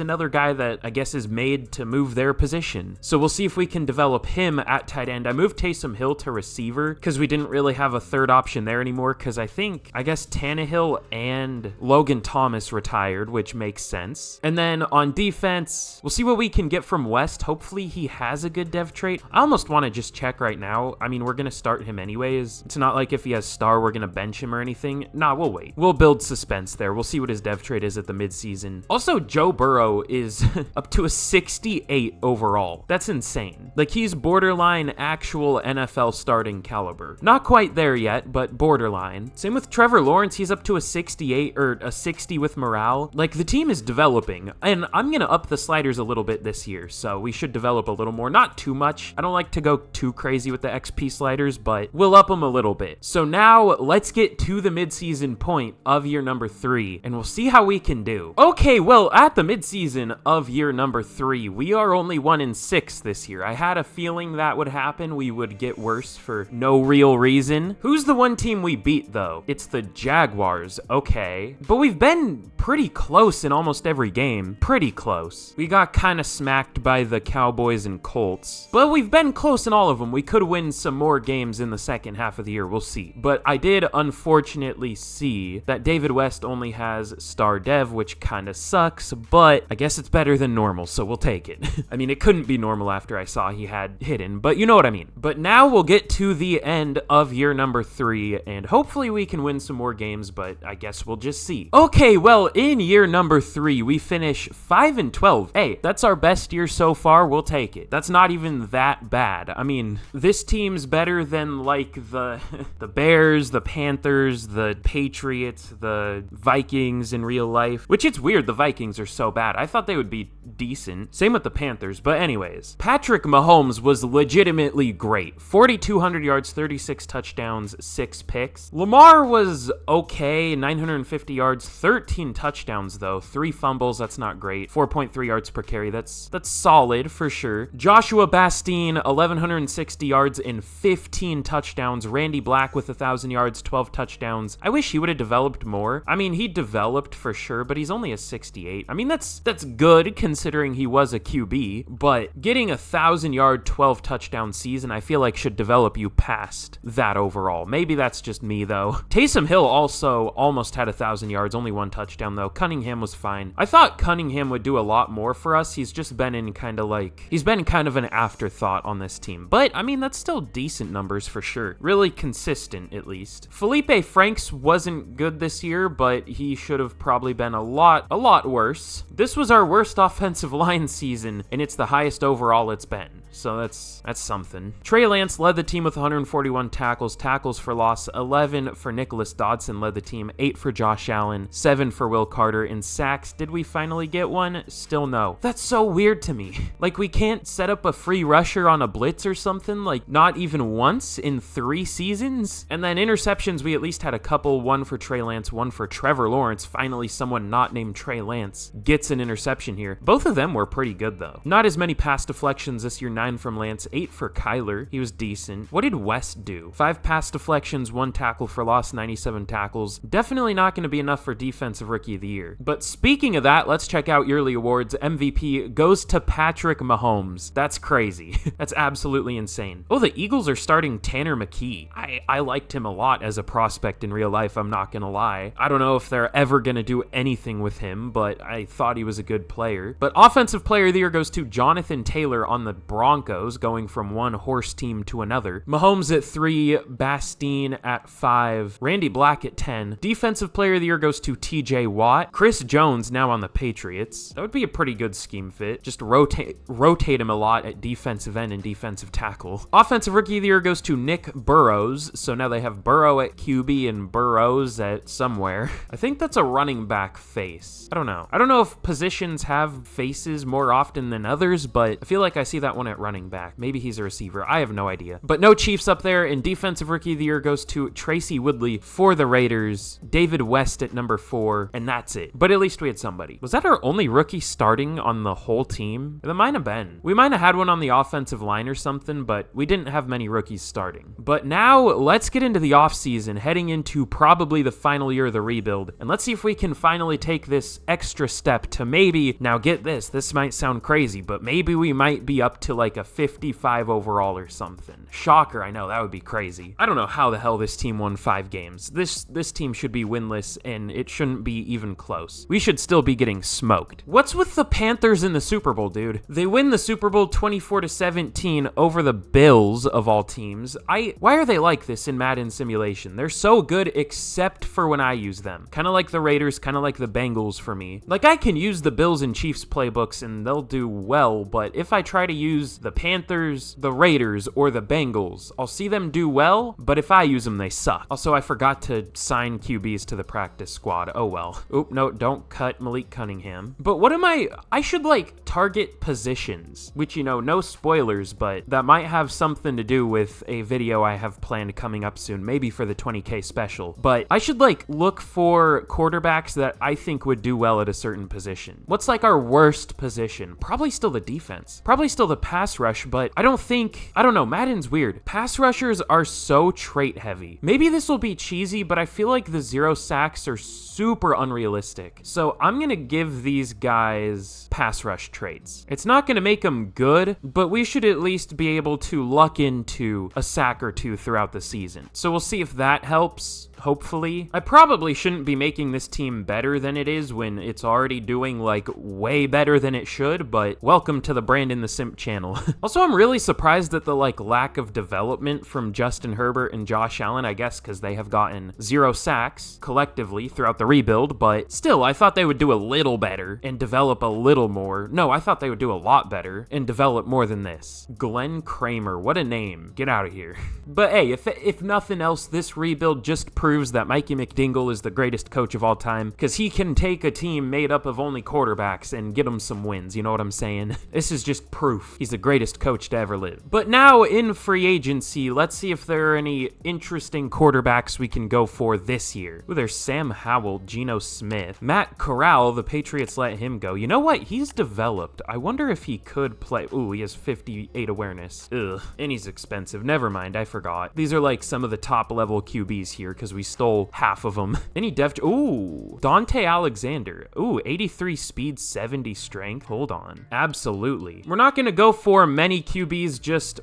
S1: another guy that I guess is made to move their position. So we'll see if we can develop him at tight end. I moved Taysom Hill to receiver because we didn't really have a third option there anymore because I guess Tannehill and Logan Thomas retired, which makes sense. And then on defense, we'll see what we can get from West. Hopefully he has a good dev trait. I almost want to just check right now. I mean, we're going to start him anyways. It's not like if he has star, we're going to bench him or anything. Nah, we'll wait. We'll build suspense there. We'll see what his dev trait is at the midseason. Also, Joe Burrow is up to a 68 overall. That's insane. Like, he's borderline actual NFL starting caliber. Not quite there yet, but borderline. Same with Trevor Lawrence. He's up to a 68 or a 60 with morale. Like, the team is developing, and I'm going to up the sliders a little bit this year, so we should develop a little more. Not too much. I don't like to go too crazy with the XP sliders, but we'll up them a little bit. So now let's get to the midseason point of year number 3, and we'll see how we can do. Okay, well, at the midseason of year number 3, we are only 1-6 this year. I had a feeling that would happen. We would get worse for no real reason. Who's the one team we beat, though? It's the Jaguars. Okay. But we've been pretty close in almost every game. Pretty close. We got kind of smacked by the Cowboys and Colts, but we've been close in all of them. We could win some more games in the second half of the year. We'll see. But I did unfortunately see that David West only has star dev, which kind of sucks, but I guess it's better than normal, so we'll take it. I mean, it couldn't be normal after I saw he had hidden, but you know what I mean. But now we'll get to the end of year number 3, and hopefully we can win some more games, but I guess we'll just see. Okay, well, in year number 3, we finish 5-12. Hey, that's our best year so far. We'll take it. That's not even that bad. I mean, this team's better than like the Bears, the Panthers, the Patriots, the Vikings in real life, which it's weird the Vikings are so bad. I thought they would be decent. Same with the Panthers, but anyways. Patrick Mahomes was legitimately great. 4,200 yards, 36 touchdowns, 6 picks. Lamar was okay, 950 yards, 13 touchdowns though, 3 fumbles, that's not great. 4.3 yards per carry, that's solid for sure. Joshua Bastine, 1,160 yards and 15 touchdowns. Randy Black with 1,000 yards, 12 touchdowns. I wish he would have developed more. I mean, he developed for sure, but he's only a 68. I mean, that's good considering he was a QB, but getting 1,000-yard, 12-touchdown season, I feel like should develop you past that overall. Maybe that's just me, though. Taysom Hill also almost had 1,000 yards, only 1 touchdown, though. Cunningham was fine. I thought Cunningham would do a lot more for us. He's just been he's been kind of an afterthought on this team. But, I mean, that's still decent numbers for sure. Really consistent, at least. Felipe Franks wasn't good this year, but he should have probably been a lot worse. This was our worst offensive line season, and it's the highest overall it's been. So that's something. Trey Lance led the team with 141 tackles for loss, 11 for Nicholas Dodson led the team, 8 for Josh Allen, 7 for Will Carter. In sacks, did we finally get one? Still no. That's so weird to me. Like, we can't set up a free rusher on a blitz or something, like not even once in 3 seasons? And then interceptions, we at least had a couple, 1 for Trey Lance, 1 for Trevor Lawrence. Finally, someone not named Trey Lance gets an interception here. Both of them were pretty good though. Not as many pass deflections this year, 9 from Lance, 8 for Kyler. He was decent. What did West do? 5 pass deflections, 1 tackle for loss, 97 tackles. Definitely not going to be enough for Defensive Rookie of the Year. But speaking of that, let's check out yearly awards. MVP goes to Patrick Mahomes. That's crazy. That's absolutely insane. Oh, the Eagles are starting Tanner McKee. I liked him a lot as a prospect in real life, I'm not going to lie. I don't know if they're ever going to do anything with him, but I thought he was a good player. But Offensive Player of the Year goes to Jonathan Taylor on the Broncos. Broncos, going from one horse team to another. Mahomes at 3, Bastine at 5, Randy Black at 10. Defensive Player of the Year goes to TJ Watt. Chris Jones now on the Patriots. That would be a pretty good scheme fit. Just rotate him a lot at defensive end and defensive tackle. Offensive Rookie of the Year goes to Nick Burrows. So now they have Burrow at QB and Burrows at somewhere. I think that's a running back face. I don't know. I don't know if positions have faces more often than others, but I feel like I see that one at running back. Maybe he's a receiver. I have no idea. But no Chiefs up there, and Defensive Rookie of the Year goes to Tracy Woodley for the Raiders, David West at number 4, and that's it. But at least we had somebody. Was that our only rookie starting on the whole team? That might have been. We might have had one on the offensive line or something, but we didn't have many rookies starting. But now let's get into the offseason, heading into probably the final year of the rebuild, and let's see if we can finally take this extra step to maybe, now get this might sound crazy, but maybe we might be up to like a 55 overall or something. Shocker, I know, that would be crazy. I don't know how the hell this team won 5 games. This team should be winless, and it shouldn't be even close. We should still be getting smoked. What's with the Panthers in the Super Bowl, dude? They win the Super Bowl 24-17 over the Bills of all teams. Why are they like this in Madden Simulation? They're so good except for when I use them. Kind of like the Raiders, kind of like the Bengals for me. Like, I can use the Bills and Chiefs playbooks and they'll do well, but if I try to use the Panthers, the Raiders, or the Bengals, I'll see them do well, but if I use them, they suck. Also, I forgot to sign QBs to the practice squad. Oh well. Oop, no, don't cut Malik Cunningham. But what am I should like target positions, which, you know, no spoilers, but that might have something to do with a video I have planned coming up soon, maybe for the 20K special. But I should like look for quarterbacks that I think would do well at a certain position. What's like our worst position? Probably still the defense. Probably still the pass rush, but I don't know, Madden's weird. Pass rushers are so trait heavy. Maybe this will be cheesy, but I feel like the 0 sacks are super unrealistic. So I'm gonna give these guys pass rush traits. It's not gonna make them good, but we should at least be able to luck into a sack or 2 throughout the season. So we'll see if that helps. Hopefully. I probably shouldn't be making this team better than it is when it's already doing like way better than it should, but welcome to the Brandon the Simp channel. Also, I'm really surprised at the like lack of development from Justin Herbert and Josh Allen, I guess because they have gotten 0 sacks collectively throughout the rebuild, but still, I thought they would do a little better and develop a little more. No, I thought they would do a lot better and develop more than this. Glenn Kramer, what a name. Get out of here. But hey, if nothing else, this rebuild just proves that Mikey McDingle is the greatest coach of all time, because he can take a team made up of only quarterbacks and get them some wins, you know what I'm saying? This is just proof he's the greatest coach to ever live. But now in free agency, let's see if there are any interesting quarterbacks we can go for this year. Ooh, there's Sam Howell, Geno Smith, Matt Corral, the Patriots let him go. You know what? He's developed. I wonder if he could play. Ooh, he has 58 awareness. Ugh, and he's expensive. Never mind, I forgot. These are like some of the top level QBs here because we stole half of them. Any ooh, Dante Alexander. Ooh, 83 speed, 70 strength. Hold on. Absolutely. We're not going to go for many QBs, just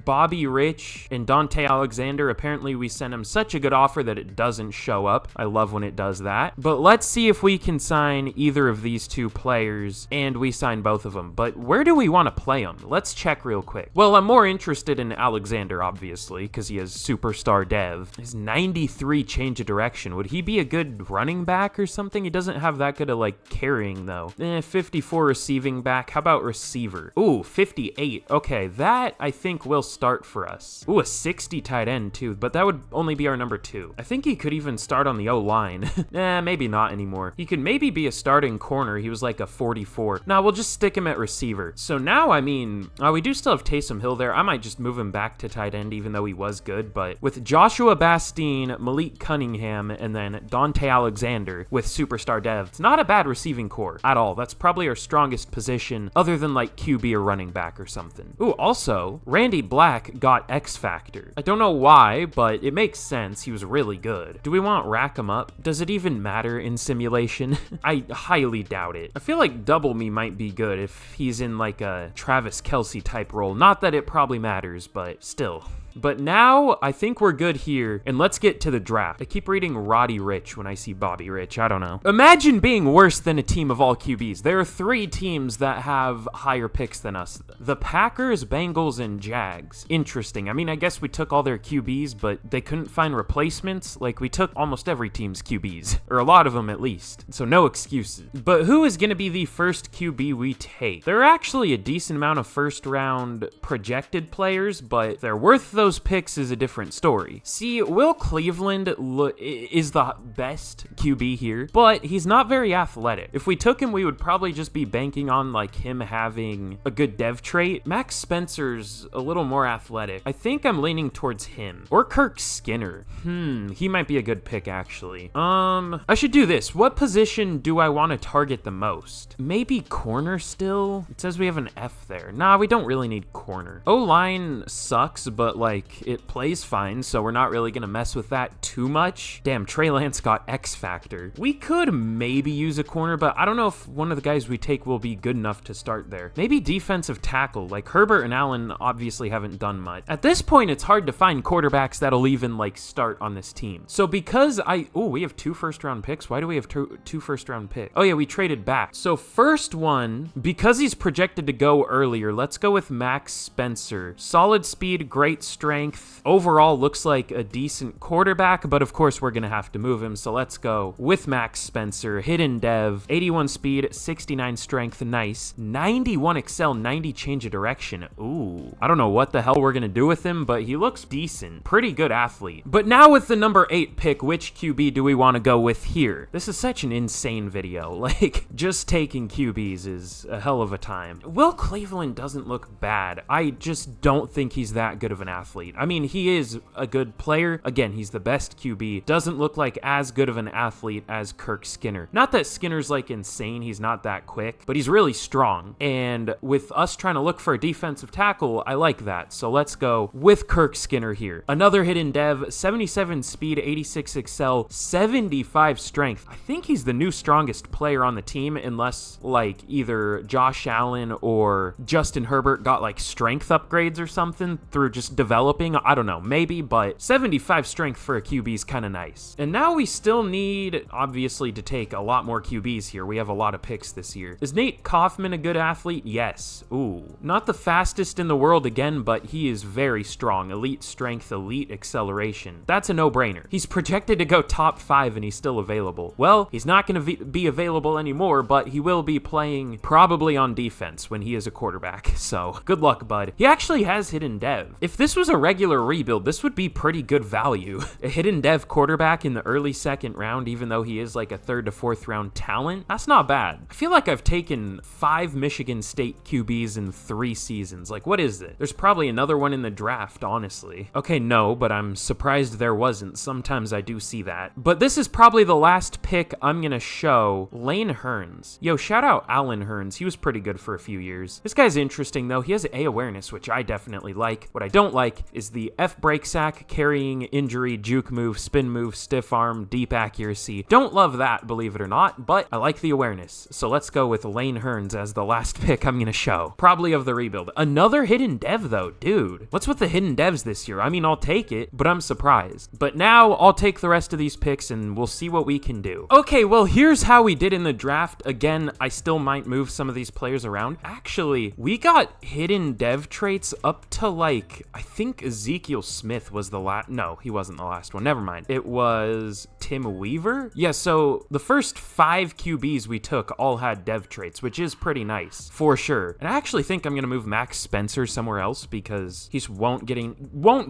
S1: Bobby Rich and Dante Alexander. Apparently we sent him such a good offer that it doesn't show up. I love when it does that. But let's see if we can sign either of these 2 players and we sign both of them. But where do we want to play them? Let's check real quick. Well, I'm more interested in Alexander, obviously, because he has superstar dev. His 93 change of direction. Would he be a good running back or something? He doesn't have that good of like carrying though. 54 receiving back. How about receiver? Ooh, 58. Okay, that I think will start for us. Ooh, a 60 tight end too, but that would only be our number 2. I think he could even start on the O-line. Maybe not anymore. He could maybe be a starting corner. He was like a 44. Nah, we'll just stick him at receiver. So now, I mean, we do still have Taysom Hill there. I might just move him back to tight end even though he was good, but with Joshua Bastine, Malik Cunningham, and then Dante Alexander with superstar dev, it's not a bad receiving core at all. That's probably our strongest position other than like QB or running back or something. Ooh, also, Randy Black got X Factor. I don't know why, but it makes sense. He was really good. Do we want rack him up? Does it even matter in simulation? I highly doubt it. I feel like Double Me might be good if he's in like a Travis Kelce type role. Not that it probably matters, but still. But now I think we're good here, and let's get to the draft. I keep reading Roddy Rich when I see Bobby Rich. I don't know. Imagine being worse than a team of all QBs. There are 3 teams that have higher picks than us. The Packers, Bengals, and Jags. Interesting. I mean, I guess we took all their QBs, but they couldn't find replacements. Like, we took almost every team's QBs, or a lot of them at least. So no excuses. But who is going to be the first QB we take? There are actually a decent amount of first round projected players, but they're worth those picks is a different story. See, Will Cleveland is the best QB here, but he's not very athletic. If we took him, we would probably just be banking on like him having a good dev trait. Max Spencer's a little more athletic. I think I'm leaning towards him. Or Kirk Skinner. He might be a good pick actually. I should do this. What position do I want to target the most? Maybe corner still? It says we have an F there. Nah, we don't really need corner. O-line sucks, but like it plays fine, so we're not really gonna mess with that too much. Damn, Trey Lance got X Factor. We could maybe use a corner, but I don't know if one of the guys we take will be good enough to start there. Maybe defensive tackle, like Herbert and Allen obviously haven't done much. At this point, it's hard to find quarterbacks that'll even like start on this team. So because we have 2 first-round picks. Why do we have 2 first-round picks? Oh yeah, we traded back. So first one, because he's projected to go earlier, let's go with Max Spencer. Solid speed, great strength. Overall, looks like a decent quarterback, but of course we're gonna have to move him. So let's go with Max Spencer. Hidden dev, 81 speed, 69 strength, nice. 91 excel, 90 change of direction. Ooh, I don't know what the hell we're gonna do with him, but he looks decent. Pretty good athlete. But now with the number 8 pick, which QB do we want to go with here? This is such an insane video. Like, just taking QBs is a hell of a time. Will Cleveland doesn't look bad. I just don't think he's that good of an athlete. I mean, he is a good player. Again, he's the best QB. Doesn't look like as good of an athlete as Kirk Skinner. Not that Skinner's like insane. He's not that quick, but he's really strong. And with us trying to look for a defensive tackle, I like that. So let's go with Kirk Skinner here. Another hidden dev, 77 speed, 86 excel, 75 strength. I think he's the new strongest player on the team, unless like either Josh Allen or Justin Herbert got like strength upgrades or something through just developing. I don't know, maybe, but 75 strength for a QB is kind of nice. And now we still need, obviously, to take a lot more QBs here. We have a lot of picks this year. Is Nate Kaufman a good athlete? Yes. Ooh, not the fastest in the world again, but he is very strong. Elite strength, elite acceleration. That's a no-brainer. He's projected to go top 5 and he's still available. Well, he's not going to be available anymore, but he will be playing probably on defense when he is a quarterback. So good luck, bud. He actually has hidden dev. If this was a regular rebuild, this would be pretty good value. A hidden dev quarterback in the early 2nd round, even though he is like a 3rd to 4th round talent, that's not bad. I feel like I've taken 5 Michigan State QBs in 3 seasons. Like, what is it? There's probably another one in the draft, honestly. Okay, no, but I'm surprised there wasn't. Sometimes I do see that. But this is probably the last pick I'm gonna show. Lane Hearns. Yo, shout out Allen Hearns. He was pretty good for a few years. This guy's interesting though. He has A awareness, which I definitely like. What I don't like is the F break sack, carrying, injury, juke move, spin move, stiff arm, deep accuracy. Don't love that, believe it or not, but I like the awareness. So let's go with Lane Hearns as the last pick I'm gonna show. Probably of the rebuild. Another hidden dev though, dude. What's with the hidden devs this year? I mean, I'll take it, but I'm surprised. But now I'll take the rest of these picks and we'll see what we can do. Okay, well, here's how we did in the draft. Again, I still might move some of these players around. Actually, we got hidden dev traits up to like, I think Ezekiel Smith was the last. No, he wasn't the last one. Never mind. It was Tim Weaver. Yeah, so the first 5 QBs we took all had dev traits, which is pretty nice for sure. And I actually think I'm gonna move Max Spencer somewhere else because he won't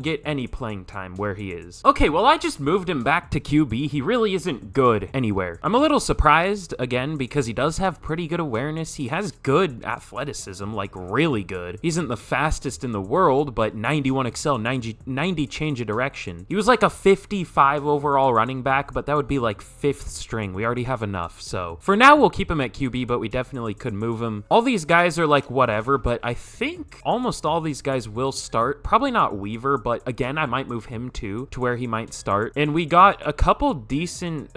S1: get any playing time where he is. Okay, well, I just moved him back to QB. He really isn't good anywhere. I'm a little surprised again because he does have pretty good awareness. He has good athleticism, like really good. He isn't the fastest in the world, but 91 excel, 90 change of direction. He was like a 55 overall running back, but that would be like 5th string. We already have enough. So for now, we'll keep him at QB, but we definitely could move him. All these guys are like whatever, but I think almost all these guys will start. Probably not Weaver, but again, I might move him too to where he might start. And we got a couple a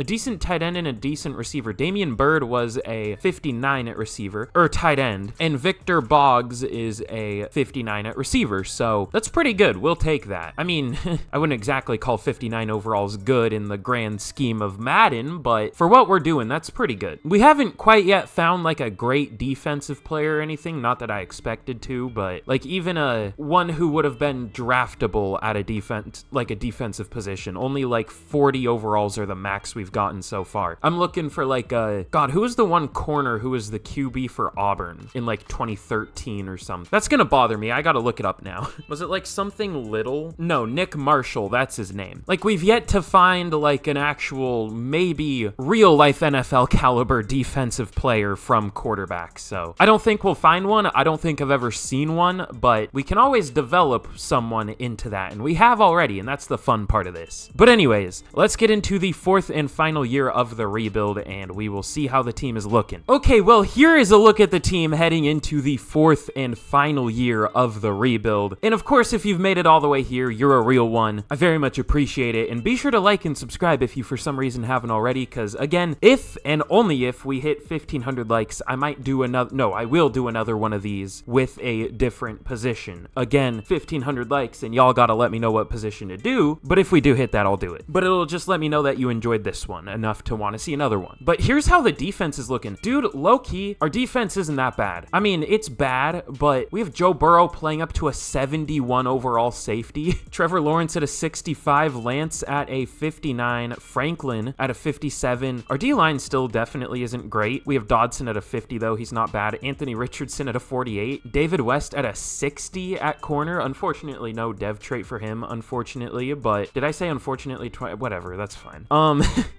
S1: decent tight end and a decent receiver. Damian Bird was a 59 at receiver, or tight end, and Victor Boggs is a 59 at receiver. So that's pretty good. We'll take that. I mean, I wouldn't exactly call 59 overalls good in the grand scheme of Madden, but for what we're doing, that's pretty good. We haven't quite yet found like a great defensive player or anything, not that I expected to, but like even one who would have been draftable at a defensive position. Only like 40 overalls are the max we've gotten so far. I'm looking for like God, who was the one corner who was the QB for Auburn in like 2013 or something? That's gonna bother me. I gotta look it up now. Was it like something Little? No, Nick Marshall, that's his name. Like, we've yet to find like an actual, maybe real life NFL caliber defensive player from quarterback. So I don't think we'll find one. I don't think I've ever seen one, but we can always develop someone into that, and we have already, and that's the fun part of this. But anyways, let's get into the fourth and final year of the rebuild, and we will see how the team is looking. Okay, well, here is a look at the team heading into the fourth and final year of the rebuild. And of course, if you've made it all the way here, you're a real one. I very much appreciate it, and be sure to like and subscribe if you for some reason haven't already, because again, if and only if we hit 1,500 likes, I might do another, no, I will do another one of these with a different position. Again, 1,500 likes, and y'all gotta let me know what position to do, but if we do hit that, I'll do it. But it'll just let me know that you enjoyed this one enough to want to see another one. But here's how the defense is looking. Dude, low-key, our defense isn't that bad. I mean, it's bad, but we have Joe Burrow playing up to a 71 overall safety, Trevor Lawrence at a 65, Lance at a 59, Franklin at a 57. Our D-line still definitely isn't great. We have Dodson at a 50, though. He's not bad. Anthony Richardson at a 48. David West at a 60 at corner. Unfortunately, no dev trait for him, unfortunately, but did I say unfortunately? Whatever, that's fine.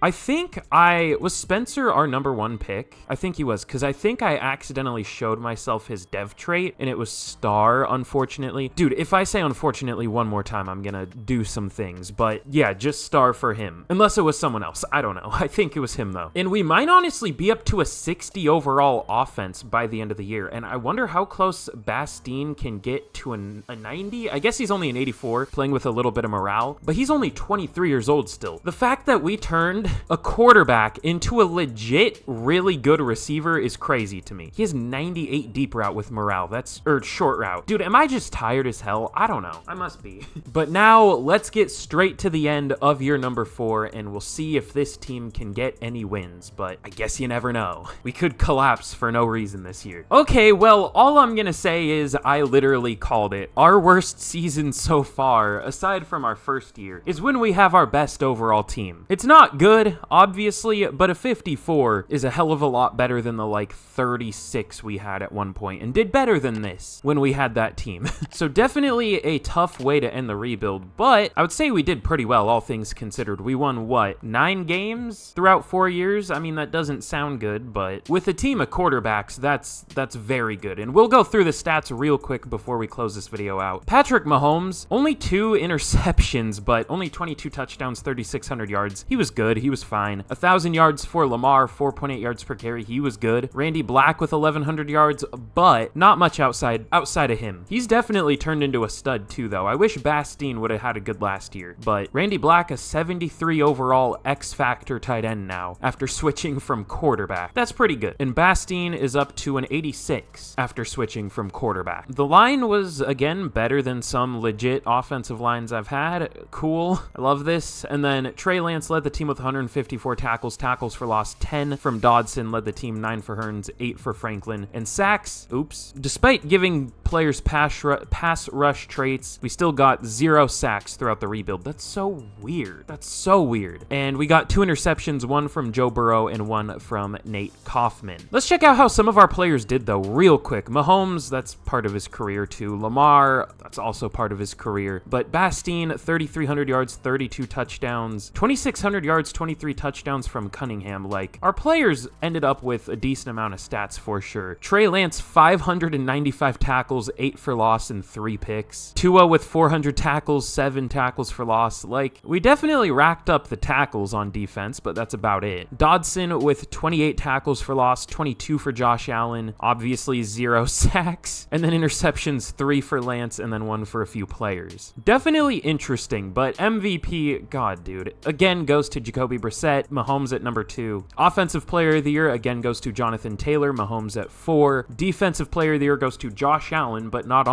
S1: I think was Spencer our number one pick? I think he was, because I think I accidentally showed myself his dev trait, and it was star, unfortunately. Dude, if I say unfortunately one more time, I'm gonna do some things, but yeah, just star for him. Unless it was someone else. I don't know. I think it was him, though. And we might honestly be up to a 60 overall offense by the end of the year, and I wonder how close Bastine can get to a 90. I guess he's only an 84, playing with a little bit of morale, but he's only 23 years old still. The fact that we turned a quarterback into a legit, really good receiver is crazy to me. He has 98 deep route with morale. Or short route. Dude, am I just tired as hell? I don't know. I must be. But now let's get straight to the end of year number 4, and we'll see if this team can get any wins, but I guess you never know. We could collapse for no reason this year. Okay, well, all I'm gonna say is I literally called it. Our worst season so far, aside from our first year, is when we have our best overall team. It's not good, obviously, but a 54 is a hell of a lot better than the like 36 we had at one point, and did better than this when we had that team. So definitely a tough way to end the rebuild, but I would say we did pretty well, all things considered. We won, what, 9 games throughout 4 years? I mean, that doesn't sound good, but with a team of quarterbacks, that's very good. And we'll go through the stats real quick before we close this video out. Patrick Mahomes, only 2 interceptions, but only 22 touchdowns, 3,600 yards. He was good. He was fine. 1,000 yards for Lamar, 4.8 yards per carry. He was good. Randy Black with 1,100 yards, but not much outside of him. He's definitely turned into a stud too, though. I wish Bastine would have had a good last year, but Randy Black, a 73 overall X-Factor tight end now after switching from quarterback. That's pretty good. And Bastine is up to an 86 after switching from quarterback. The line was, again, better than some legit offensive lines I've had. Cool. I love this. And then Trey Lance led the team with 154 tackles for loss, 10 from Dodson, led the team 9 for Hearns, 8 for Franklin. And sacks, despite giving players pass rush traits, we still got 0 sacks throughout the rebuild. That's so weird. That's so weird. And we got 2 interceptions, 1 from Joe Burrow and 1 from Nate Kaufman. Let's check out how some of our players did, though, real quick. Mahomes, that's part of his career, too. Lamar, that's also part of his career. But Bastine, 3,300 yards, 32 touchdowns, 2,600 yards, 23 touchdowns from Cunningham. Like, our players ended up with a decent amount of stats for sure. Trey Lance, 595 tackles, 8 for loss, and 3 picks. Tua with 400 tackles, 7 tackles for loss. Like, we definitely racked up the tackles on defense, but that's about it. Dodson with 28 tackles for loss, 22 for Josh Allen, obviously 0 sacks, and then interceptions, 3 for Lance, and then 1 for a few players. Definitely interesting, but MVP, God, dude, again goes to Jacoby Brissett, Mahomes at number 2. Offensive Player of the Year, again, goes to Jonathan Taylor, Mahomes at 4. Defensive Player of the Year goes to Josh Allen, Allen, but not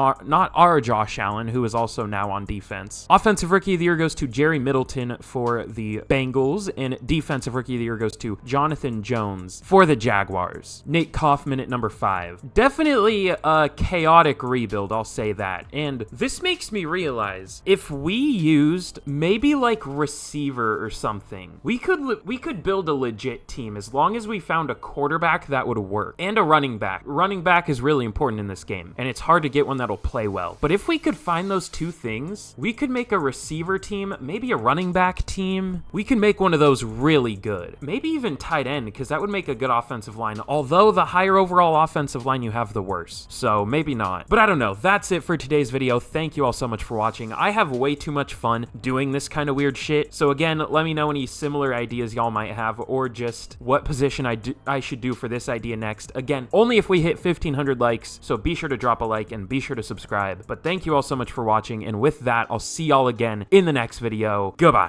S1: our Josh Allen, who is also now on defense. Offensive Rookie of the Year goes to Jerry Middleton for the Bengals, and Defensive Rookie of the Year goes to Jonathan Jones for the Jaguars. Nate Kaufman at number 5. Definitely a chaotic rebuild, I'll say that. And this makes me realize if we used maybe like receiver or something, we could build a legit team as long as we found a quarterback that would work and a running back. Running back is really important in this game, and it's hard to get one that'll play well. But if we could find those two things, we could make a receiver team, maybe a running back team. We can make one of those really good. Maybe even tight end, because that would make a good offensive line. Although the higher overall offensive line you have, the worse. So maybe not. But I don't know. That's it for today's video. Thank you all so much for watching. I have way too much fun doing this kind of weird shit. So again, let me know any similar ideas y'all might have, or just what position I should do for this idea next. Again, only if we hit 1,500 likes, so be sure to drop a like and be sure to subscribe. But thank you all so much for watching, and with that, I'll see y'all again in the next video. Goodbye.